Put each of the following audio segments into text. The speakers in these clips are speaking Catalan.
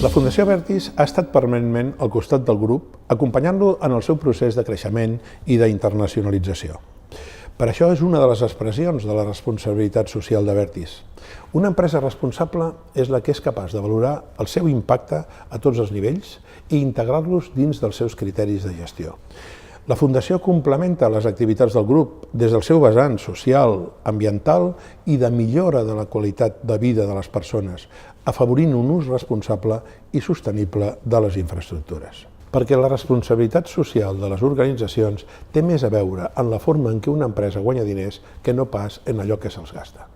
La Fundació Abertis ha estat permanentment al costat del grup, acompanyant-lo en el seu procés de creixement i d'internacionalització. Per això és una de les expressions de la responsabilitat social d'Abertis. Una empresa responsable és la que és capaç de valorar el seu impacte a tots els nivells i integrar-los dins dels seus criteris de gestió. La Fundació complementa les activitats del grup des del seu vessant social, ambiental i de millora de la qualitat de vida de les persones, afavorint un ús responsable i sostenible de les infraestructures. Perquè la responsabilitat social de les organitzacions té més a veure en la forma en què una empresa guanya diners que no pas en allò que se'ls gasta.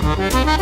Wow.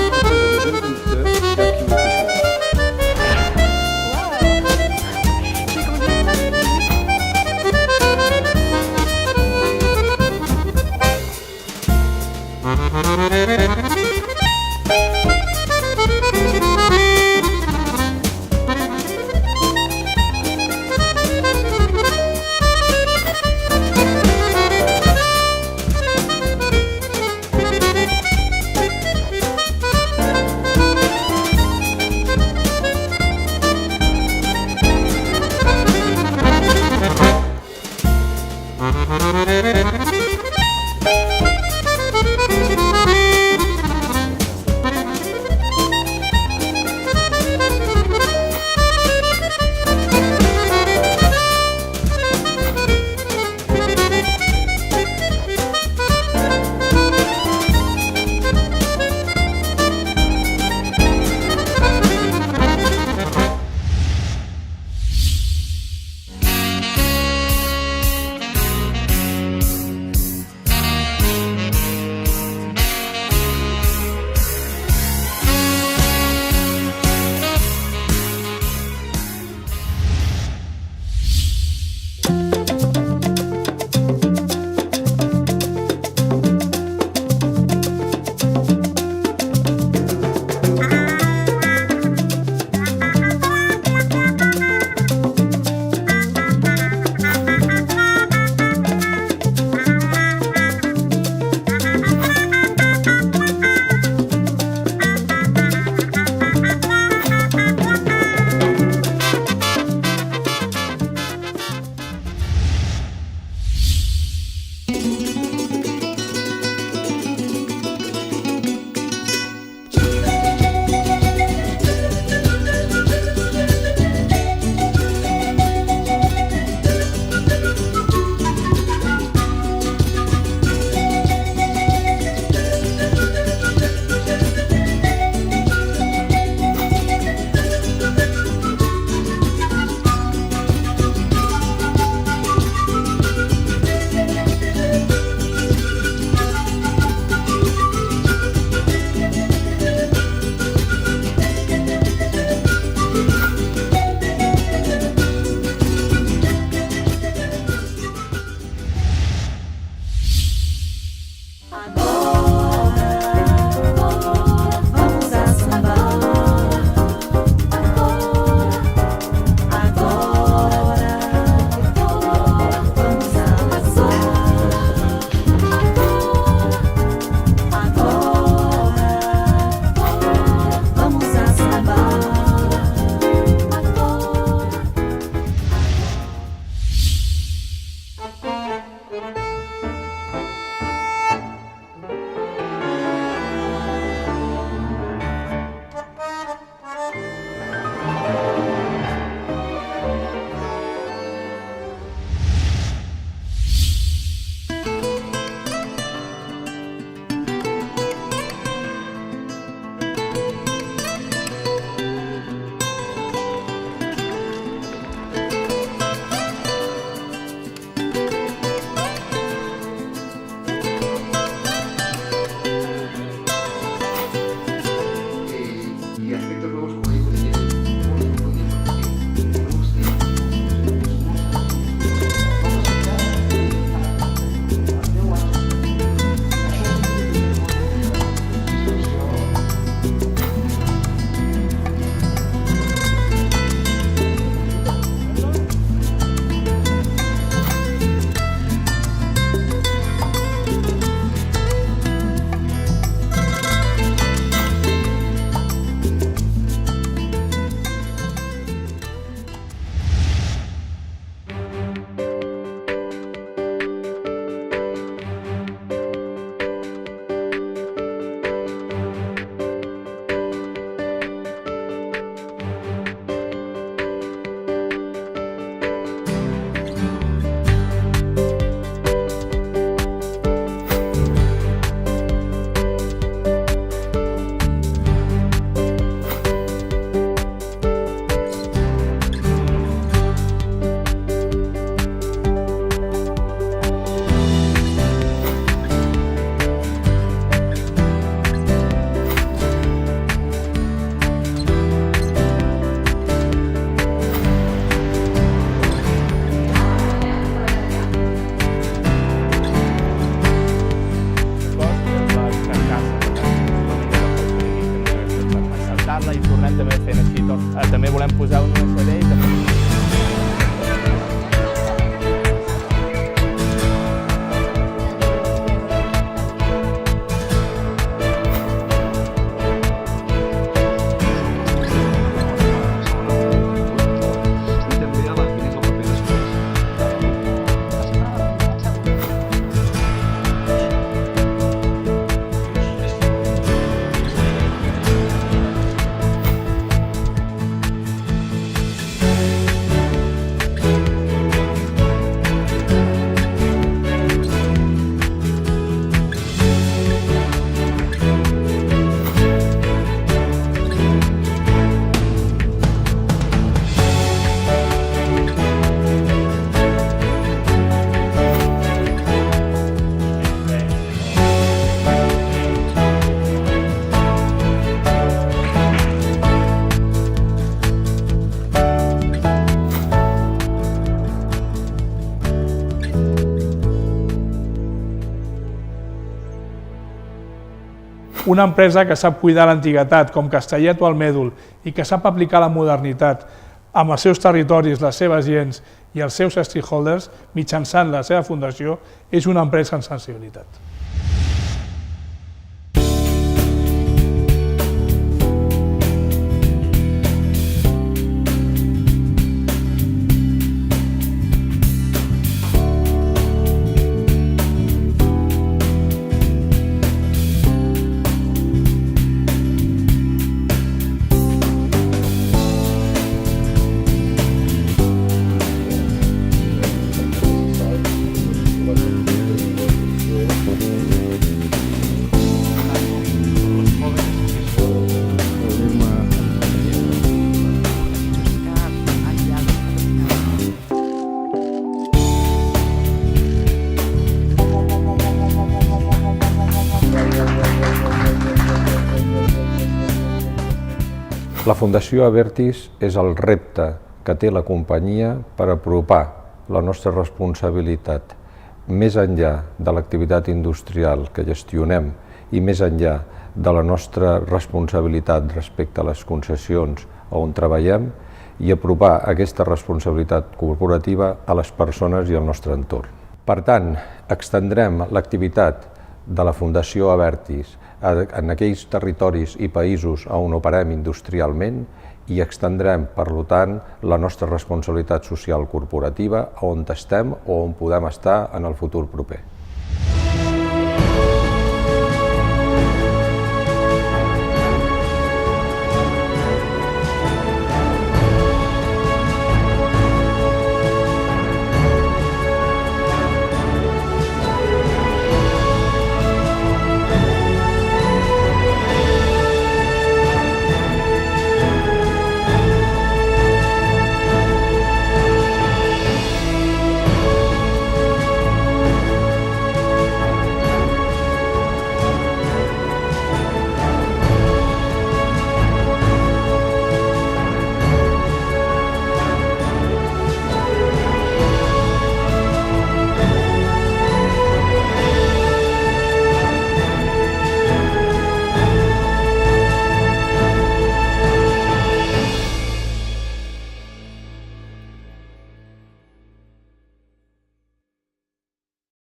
També volem posar un USB i també... Una empresa que sap cuidar l'antiguitat, com Castellet o el Mèdol, i que sap aplicar la modernitat amb els seus territoris, les seves gents i els seus stakeholders mitjançant la seva fundació, és una empresa amb sensibilitat. La Fundació Abertis és el repte que té la companyia per apropar la nostra responsabilitat més enllà de l'activitat industrial que gestionem i més enllà de la nostra responsabilitat respecte a les concessions on treballem i apropar aquesta responsabilitat corporativa a les persones i al nostre entorn. Per tant, extendrem l'activitat de la Fundació Abertis en aquells territoris i països on operem industrialment i extendrem, per tant, la nostra responsabilitat social corporativa on estem o on podem estar en el futur proper.